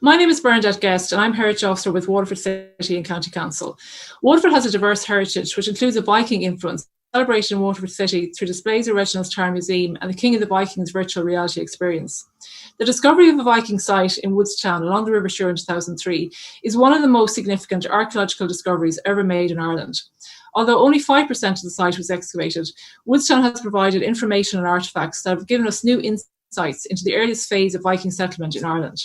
My name is Bernadette Guest and I'm Heritage Officer with Waterford City and County Council. Waterford has a diverse heritage which includes a Viking influence, celebration in Waterford City through displays at Reginald's Tower Museum and the King of the Vikings virtual reality experience. The discovery of a Viking site in Woodstown along the River Suir in 2003 is one of the most significant archaeological discoveries ever made in Ireland. Although only 5% of the site was excavated, Woodstown has provided information and artefacts that have given us new insights into the earliest phase of Viking settlement in Ireland.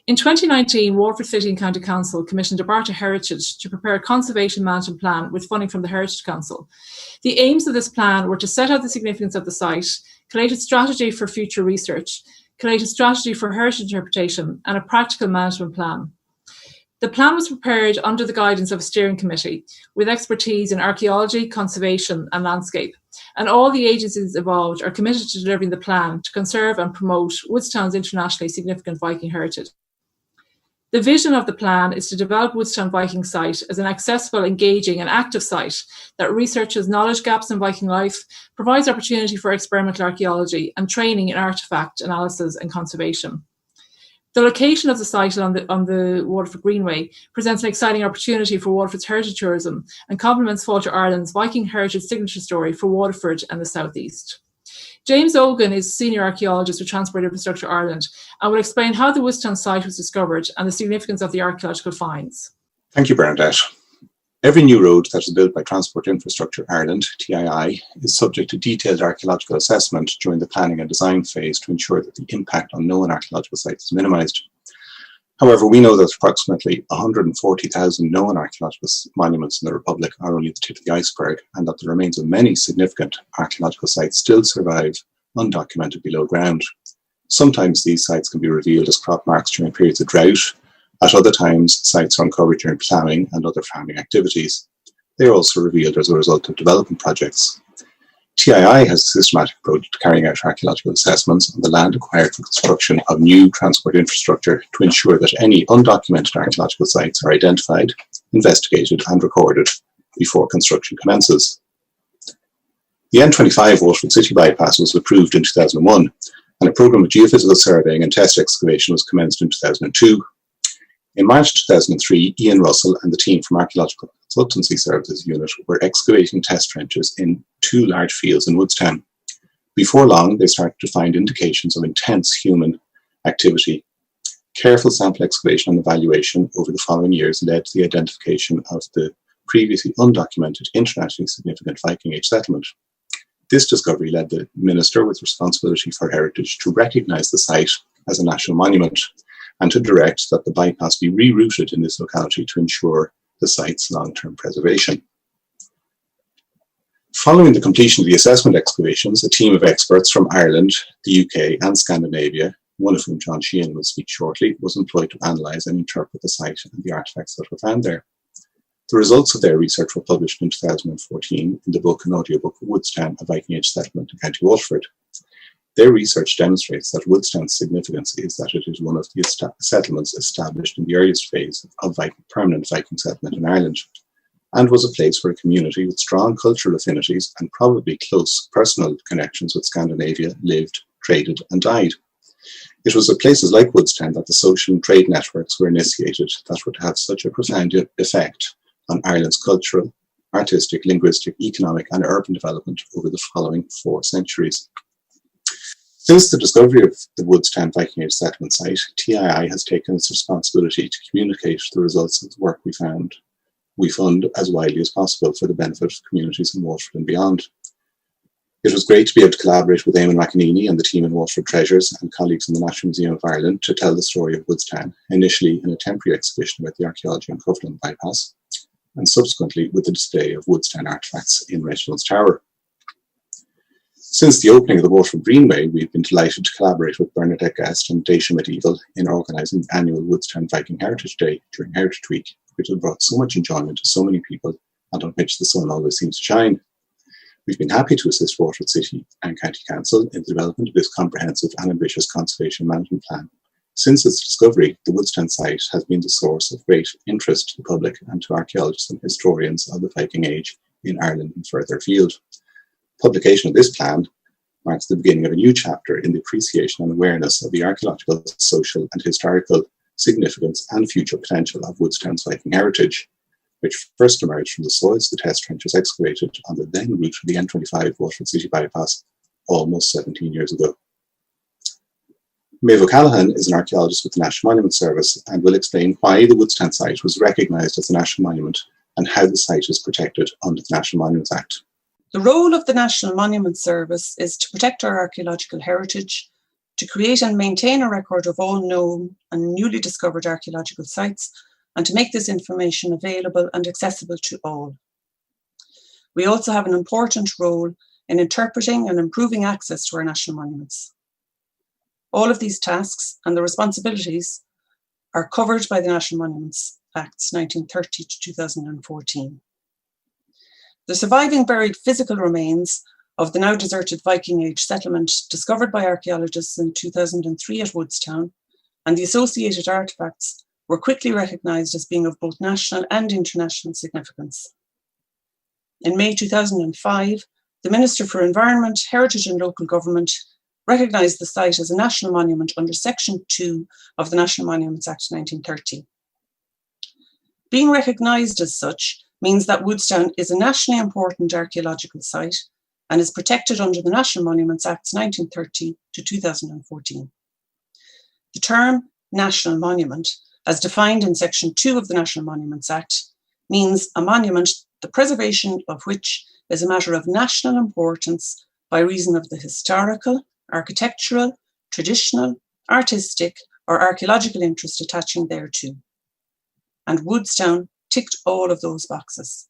In 2019, Waterford City and County Council commissioned Abarta Heritage to prepare a conservation management plan with funding from the Heritage Council. The aims of this plan were to set out the significance of the site, collate a strategy for future research, collate a strategy for heritage interpretation, and a practical management plan. The plan was prepared under the guidance of a steering committee with expertise in archaeology, conservation, and landscape. And all the agencies involved are committed to delivering the plan to conserve and promote Woodstown's internationally significant Viking heritage. The vision of the plan is to develop Woodstown Viking site as an accessible, engaging and active site that researches knowledge gaps in Viking life, provides opportunity for experimental archaeology and training in artefact analysis and conservation. The location of the site on the Waterford Greenway presents an exciting opportunity for Waterford's heritage tourism and complements Fáilte Ireland's Viking heritage signature story for Waterford and the South East. James Ogan is Senior Archaeologist with Transport Infrastructure Ireland and will explain how the Woodstown site was discovered and the significance of the archaeological finds. Thank you, Bernadette. Every new road that is built by Transport Infrastructure Ireland, TII, is subject to detailed archaeological assessment during the planning and design phase to ensure that the impact on known archaeological sites is minimised. However, we know that approximately 140,000 known archaeological monuments in the Republic are only the tip of the iceberg, and that the remains of many significant archaeological sites still survive undocumented below ground. Sometimes these sites can be revealed as crop marks during periods of drought. At other times, sites are uncovered during ploughing and other farming activities. They are also revealed as a result of development projects. TII has a systematic approach to carrying out archaeological assessments on the land acquired for construction of new transport infrastructure to ensure that any undocumented archaeological sites are identified, investigated and recorded before construction commences. The N25 Waterford City bypass was approved in 2001 and a programme of geophysical surveying and test excavation was commenced in 2002. In March 2003, Ian Russell and the team from Archaeological Consultancy Services Unit were excavating test trenches in two large fields in Woodstown. Before long, they started to find indications of intense human activity. Careful sample excavation and evaluation over the following years led to the identification of the previously undocumented internationally significant Viking Age settlement. This discovery led the Minister with responsibility for heritage to recognise the site as a national monument and to direct that the bypass be rerouted in this locality to ensure the site's long-term preservation. Following the completion of the assessment excavations, a team of experts from Ireland, the UK and Scandinavia, one of whom John Sheehan will speak shortly, was employed to analyse and interpret the site and the artefacts that were found there. The results of their research were published in 2014 in the book and audiobook Woodstown, a Viking Age settlement in County Waterford. Their research demonstrates that Woodstown's significance is that it is one of the settlements established in the earliest phase of permanent Viking settlement in Ireland, and was a place where a community with strong cultural affinities and probably close personal connections with Scandinavia lived, traded and died. It was at places like Woodstown that the social and trade networks were initiated that would have such a profound effect on Ireland's cultural, artistic, linguistic, economic and urban development over the following 4 centuries. Since the discovery of the Woodstown Viking Age settlement site, TII has taken its responsibility to communicate the results of the work we fund as widely as possible for the benefit of communities in Waterford and beyond. It was great to be able to collaborate with Eamon McEnany and the team in Waterford Treasures and colleagues in the National Museum of Ireland to tell the story of Woodstown, initially in a temporary exhibition about the archaeology on Covenant bypass, and subsequently with the display of Woodstown artefacts in Reginald's Tower. Since the opening of the Waterford Greenway, we've been delighted to collaborate with Bernadette Guest and Daisha Medieval in organising the annual Woodstown Viking Heritage Day during Heritage Week, which has brought so much enjoyment to so many people and on which the sun always seems to shine. We've been happy to assist Waterford City and County Council in the development of this comprehensive and ambitious conservation management plan. Since its discovery, the Woodstown site has been the source of great interest to the public and to archaeologists and historians of the Viking Age in Ireland and further afield. Publication of this plan marks the beginning of a new chapter in the appreciation and awareness of the archaeological, social and historical significance and future potential of Woodstown's Viking heritage, which first emerged from the soils the test trenches excavated on the then route of the N25 Waterford City bypass almost 17 years ago. Maeve O'Callaghan is an archaeologist with the National Monument Service and will explain why the Woodstown site was recognised as a national monument and how the site is protected under the National Monuments Act. The role of the National Monument Service is to protect our archaeological heritage, to create and maintain a record of all known and newly discovered archaeological sites, and to make this information available and accessible to all. We also have an important role in interpreting and improving access to our national monuments. All of these tasks and the responsibilities are covered by the National Monuments Acts 1930 to 2014. The surviving buried physical remains of the now deserted Viking Age settlement discovered by archaeologists in 2003 at Woodstown and the associated artefacts were quickly recognised as being of both national and international significance. In May 2005, the Minister for Environment, Heritage and Local Government recognised the site as a national monument under Section 2 of the National Monuments Act 1930. Being recognised as such means that Woodstown is a nationally important archaeological site and is protected under the National Monuments Acts 1930 to 2014. The term national monument, as defined in Section 2 of the National Monuments Act, means a monument the preservation of which is a matter of national importance by reason of the historical, architectural, traditional, artistic, or archaeological interest attaching thereto. And Woodstown ticked all of those boxes.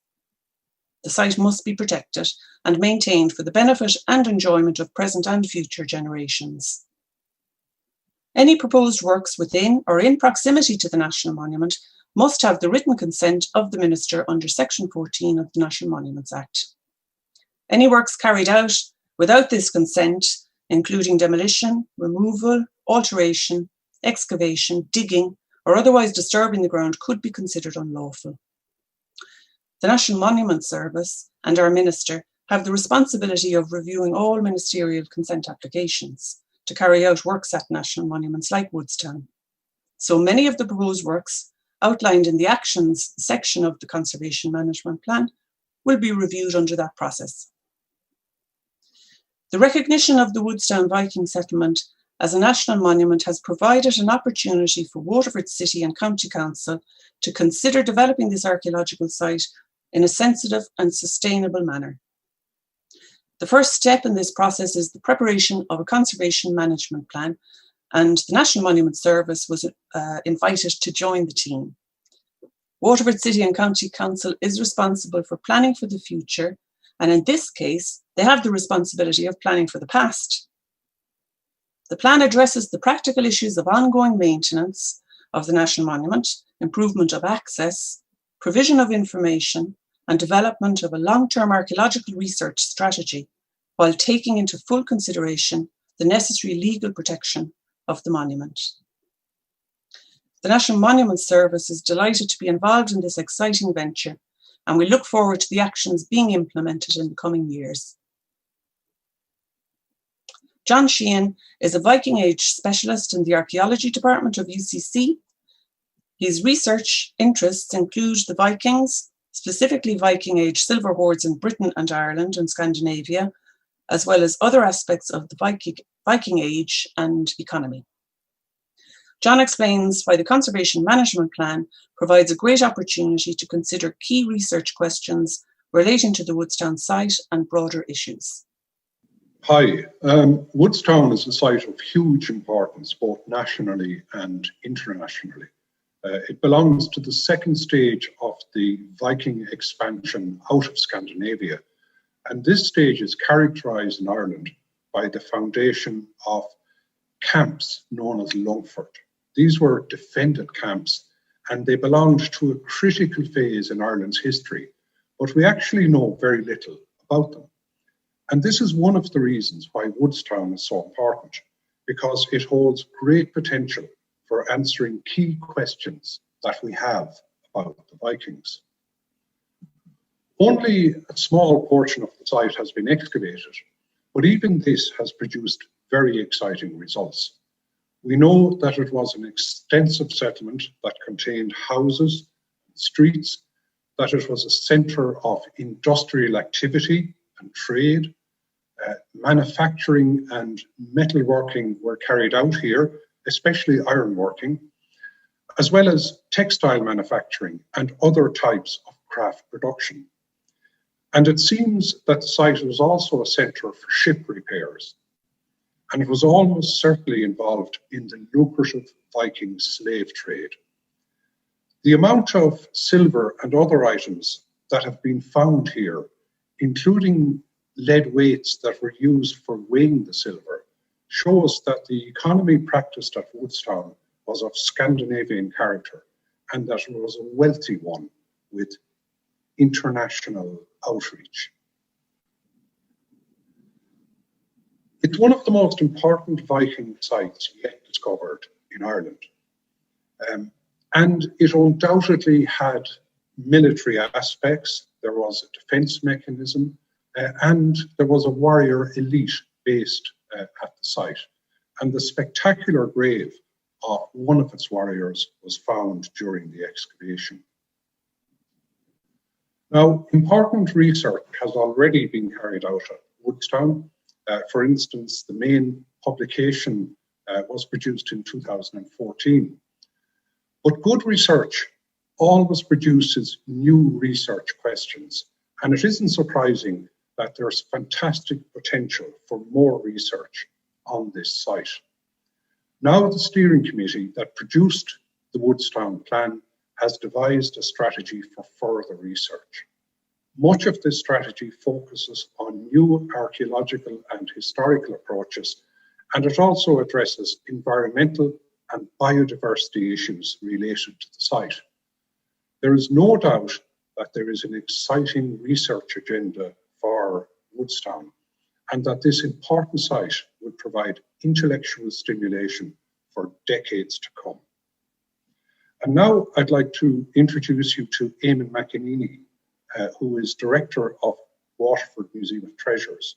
The site must be protected and maintained for the benefit and enjoyment of present and future generations. Any proposed works within or in proximity to the National Monument must have the written consent of the Minister under Section 14 of the National Monuments Act. Any works carried out without this consent, including demolition, removal, alteration, excavation, digging, or otherwise disturbing the ground, could be considered unlawful. The National Monument Service and our Minister have the responsibility of reviewing all ministerial consent applications to carry out works at national monuments like Woodstown. So many of the proposed works outlined in the actions section of the Conservation Management Plan will be reviewed under that process. The recognition of the Woodstown Viking settlement as a national monument has provided an opportunity for Waterford City and County Council to consider developing this archaeological site in a sensitive and sustainable manner. The first step in this process is the preparation of a conservation management plan, and the National Monument Service was invited to join the team. Waterford City and County Council is responsible for planning for the future, and in this case, they have the responsibility of planning for the past. The plan addresses the practical issues of ongoing maintenance of the National Monument, improvement of access, provision of information, and development of a long-term archaeological research strategy, while taking into full consideration the necessary legal protection of the monument. The National Monument Service is delighted to be involved in this exciting venture, and we look forward to the actions being implemented in the coming years. John Sheehan is a Viking Age specialist in the Archaeology Department of UCC. His research interests include the Vikings, specifically Viking Age silver hoards in Britain and Ireland and Scandinavia, as well as other aspects of the Viking Age and economy. John explains why the Conservation Management Plan provides a great opportunity to consider key research questions relating to the Woodstown site and broader issues. Hi, Woodstown is a site of huge importance both nationally and internationally. It belongs to the second stage of the Viking expansion out of Scandinavia, and this stage is characterised in Ireland by the foundation of camps known as Longford. These were defended camps, and they belonged to a critical phase in Ireland's history, but we actually know very little about them. And this is one of the reasons why Woodstown is so important, because it holds great potential for answering key questions that we have about the Vikings. Only a small portion of the site has been excavated, but even this has produced very exciting results. We know that it was an extensive settlement that contained houses, streets, that it was a centre of industrial activity and trade. Manufacturing and metalworking were carried out here, especially ironworking, as well as textile manufacturing and other types of craft production. And it seems that the site was also a centre for ship repairs, and it was almost certainly involved in the lucrative Viking slave trade. The amount of silver and other items that have been found here, including lead weights that were used for weighing the silver, shows that the economy practiced at Woodstown was of Scandinavian character and that it was a wealthy one with international outreach. It's one of the most important Viking sites yet discovered in Ireland. And it undoubtedly had military aspects. There was a defence mechanism, and there was a warrior elite based at the site. And the spectacular grave of one of its warriors was found during the excavation. Now, important research has already been carried out at Woodstown. For instance, the main publication was produced in 2014. But good research always produces new research questions, and it isn't surprising that there's fantastic potential for more research on this site. Now the steering committee that produced the Woodstown plan has devised a strategy for further research. Much of this strategy focuses on new archaeological and historical approaches, and it also addresses environmental and biodiversity issues related to the site. There is no doubt that there is an exciting research agenda for Woodstown, and that this important site would provide intellectual stimulation for decades to come. And now I'd like to introduce you to Eamon McEneny, who is Director of Waterford Museum of Treasures.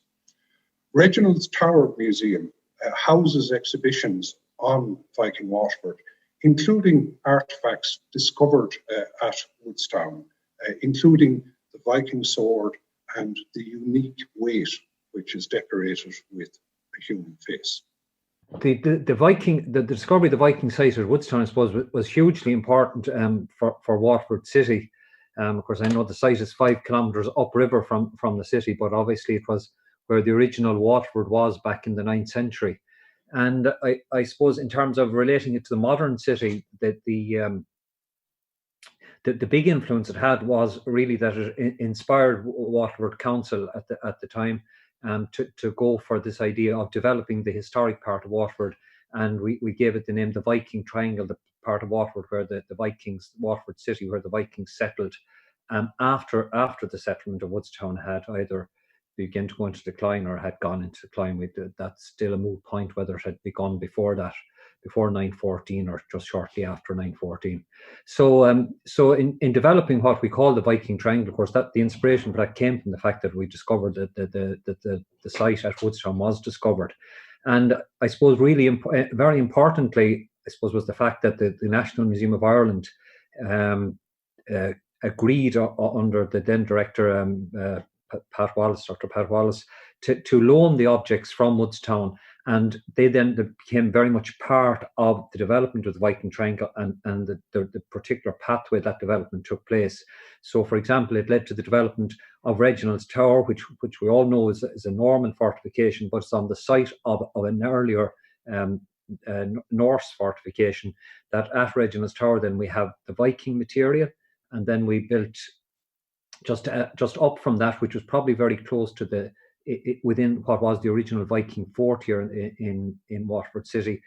Reginald's Tower Museum houses exhibitions on Viking Waterford, including artefacts discovered at Woodstown, including the Viking sword and the unique weight, which is decorated with a human face. The discovery of the Viking site at Woodstown, I suppose, was hugely important for Waterford City. Of course, I know the site is 5 kilometres upriver from the city, but obviously it was where the original Waterford was back in the 9th century. And I suppose in terms of relating it to the modern city, that the big influence it had was really that it inspired Waterford Council at the time to go for this idea of developing the historic part of Waterford, and we gave it the name the Viking Triangle, the part of Waterford where the Vikings, Waterford City, where the Vikings settled after the settlement of Woodstown had either begun to go into decline or had gone into decline. That's still a moot point whether it had begun before that, before 914 or just shortly after 914. So in developing what we call the Viking Triangle, of course, that the inspiration for that came from the fact that we discovered that the site at Woodstown was discovered. And I suppose really very importantly, I suppose, was the fact that the National Museum of Ireland agreed under the then director, Dr. Pat Wallace, to loan the objects from Woodstown, and they then became very much part of the development of the Viking Triangle and the particular pathway that development took place. So, for example, it led to the development of Reginald's Tower, which we all know is a Norman fortification, but it's on the site of an earlier Norse fortification. That at Reginald's Tower, then we have the Viking material, and then we built just up from that, which was probably very close to within what was the original Viking fort here in Waterford City.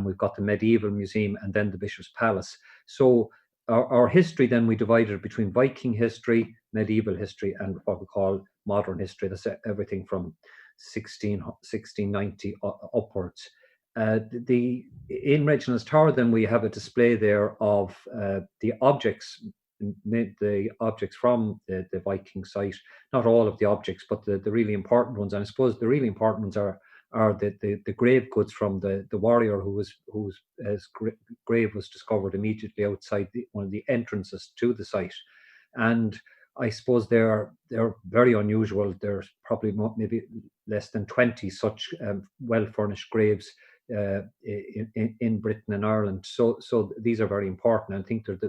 We've got the medieval museum and then the Bishop's Palace. So our history then we divided between Viking history, medieval history, and what we call modern history. That's everything from 1690 upwards. In Reginald's Tower, then we have a display there of the objects from the Viking site. Not all of the objects, but the really important ones. And I suppose the really important ones are are the grave goods from the warrior whose grave was discovered immediately outside one of the entrances to the site. And I suppose they're very unusual. There's probably maybe less than 20 such well-furnished graves in Britain and Ireland. So these are very important. I think they're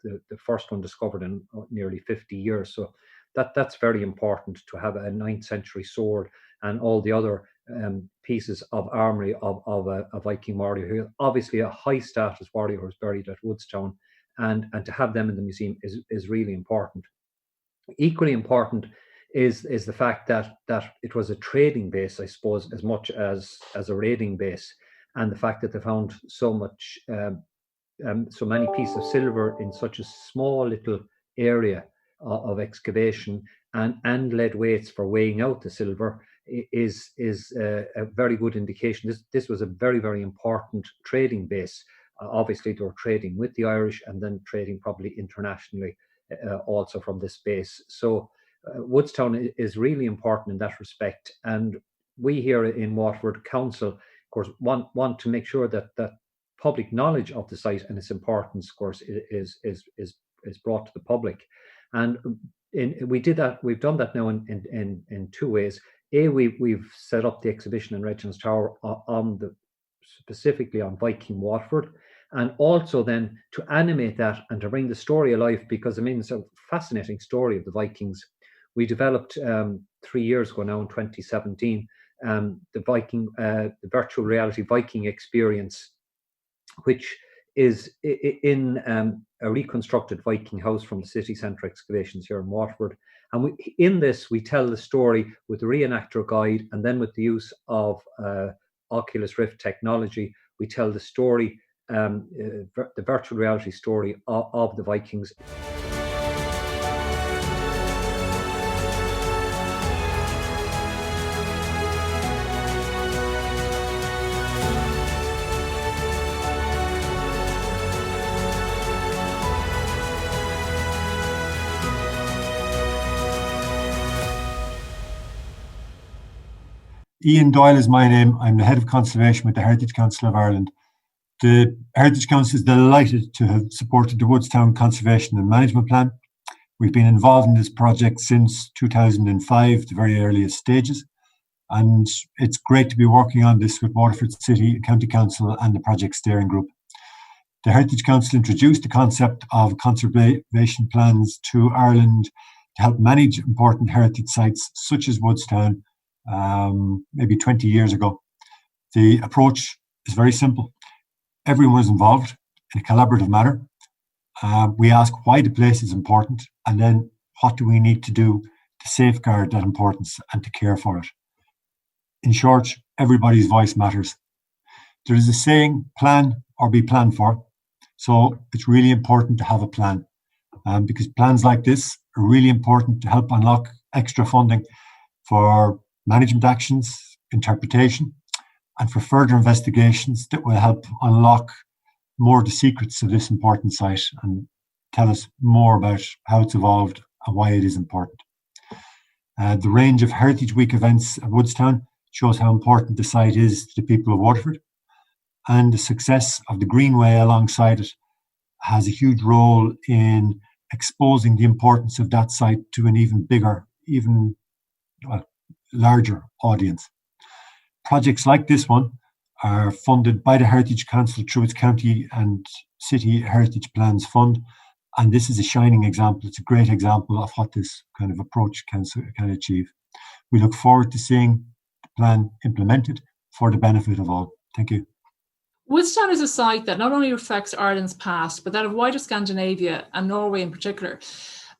the first one discovered in nearly 50 years. So that's very important to have a 9th century sword and all the other pieces of armory of a Viking warrior, who obviously a high status warrior who's buried at Woodstown, and to have them in the museum is really important. Equally important is the fact that it was a trading base, I suppose, as much as a raiding base, and the fact that they found so many pieces of silver in such a small little area of excavation, and lead weights for weighing out the silver is a very good indication. This was a very, very important trading base. Obviously, they were trading with the Irish and then trading probably internationally also from this base. So Woodstown is really important in that respect. And we here in Waterford Council, of course, want to make sure that public knowledge of the site and its importance, of course, is brought to the public. And we did that. We've done that now in two ways. We've set up the exhibition in Reginald's Tower specifically on Viking Waterford, and also then to animate that and to bring the story alive, because I mean it's a fascinating story of the Vikings. We developed 3 years ago now in 2017 the virtual reality Viking experience, which is in a reconstructed Viking house from the city centre excavations here in Waterford. And in this, we tell the story with the reenactor guide, and then with the use of Oculus Rift technology, we tell the story, the virtual reality story of the Vikings. Ian Doyle is my name. I'm the Head of Conservation with the Heritage Council of Ireland. The Heritage Council is delighted to have supported the Woodstown Conservation and Management Plan. We've been involved in this project since 2005, the very earliest stages, and it's great to be working on this with Waterford City, County Council and the project steering group. The Heritage Council introduced the concept of conservation plans to Ireland to help manage important heritage sites such as Woodstown maybe 20 years ago. The approach is very simple. Everyone is involved in a collaborative manner. We ask why the place is important, and then what do we need to do to safeguard that importance and to care for it. In short, everybody's voice matters. There is a saying, plan or be planned for. So it's really important to have a plan, because plans like this are really important to help unlock extra funding for management actions, interpretation, and for further investigations that will help unlock more of the secrets of this important site and tell us more about how it's evolved and why it is important. The range of Heritage Week events at Woodstown shows how important the site is to the people of Waterford, and the success of the Greenway alongside it has a huge role in exposing the importance of that site to an even bigger, larger audience. Projects like this one are funded by the Heritage Council through its County and City Heritage Plans Fund, and this is a shining example. It's a great example of what this kind of approach can achieve. We look forward to seeing the plan implemented for the benefit of all. Thank you. Woodstown is a site that not only reflects Ireland's past, but that of wider Scandinavia and Norway in particular.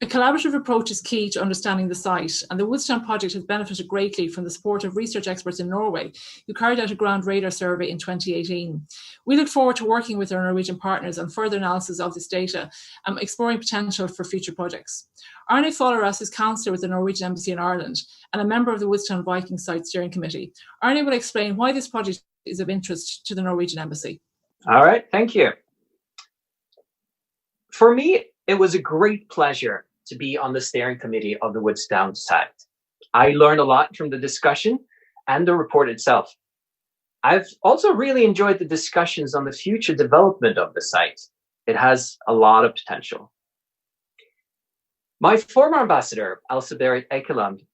A collaborative approach is key to understanding the site, and the Woodstown project has benefited greatly from the support of research experts in Norway, who carried out a ground radar survey in 2018. We look forward to working with our Norwegian partners on further analysis of this data and exploring potential for future projects. Arne Folleras is councillor with the Norwegian Embassy in Ireland and a member of the Woodstown Viking Site Steering Committee. Arne will explain why this project is of interest to the Norwegian Embassy. All right, thank you. For me, it was a great pleasure to be on the steering committee of the Woodstown site. I learned a lot from the discussion, and the report itself. I've also really enjoyed the discussions on the future development of the site. It has a lot of potential. My former ambassador, Elsa-Berit Eikeland,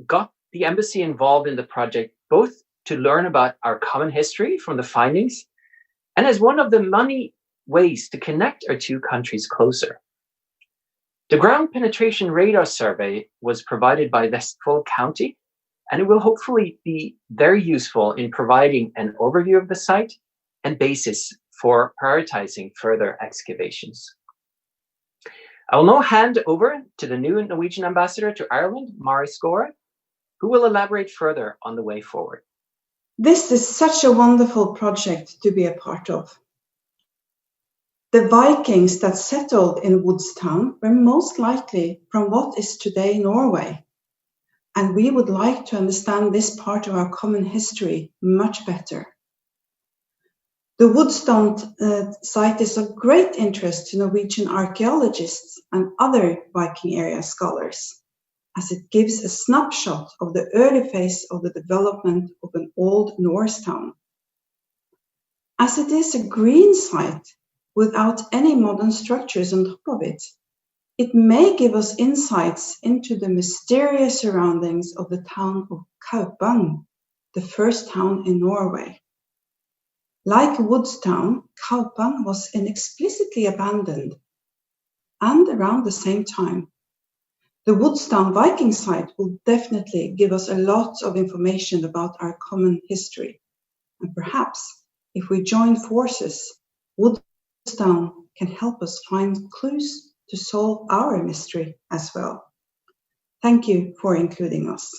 got the embassy involved in the project both to learn about our common history from the findings and as one of the many ways to connect our two countries closer. The ground penetration radar survey was provided by Vestfold County, and it will hopefully be very useful in providing an overview of the site and basis for prioritizing further excavations. I will now hand over to the new Norwegian ambassador to Ireland, Mari Skåre, who will elaborate further on the way forward. This is such a wonderful project to be a part of. The Vikings that settled in Woodstown were most likely from what is today Norway, and we would like to understand this part of our common history much better. The Woodstown site is of great interest to Norwegian archaeologists and other Viking area scholars, as it gives a snapshot of the early phase of the development of an Old Norse town. As it is a green site without any modern structures on top of it, it may give us insights into the mysterious surroundings of the town of Kaupang, the first town in Norway. Like Woodstown, Kaupang was inexplicitly abandoned, and around the same time. The Woodstown Viking site will definitely give us a lot of information about our common history. And perhaps, if we join forces, Woodstown can help us find clues to solve our mystery as well. Thank you for including us.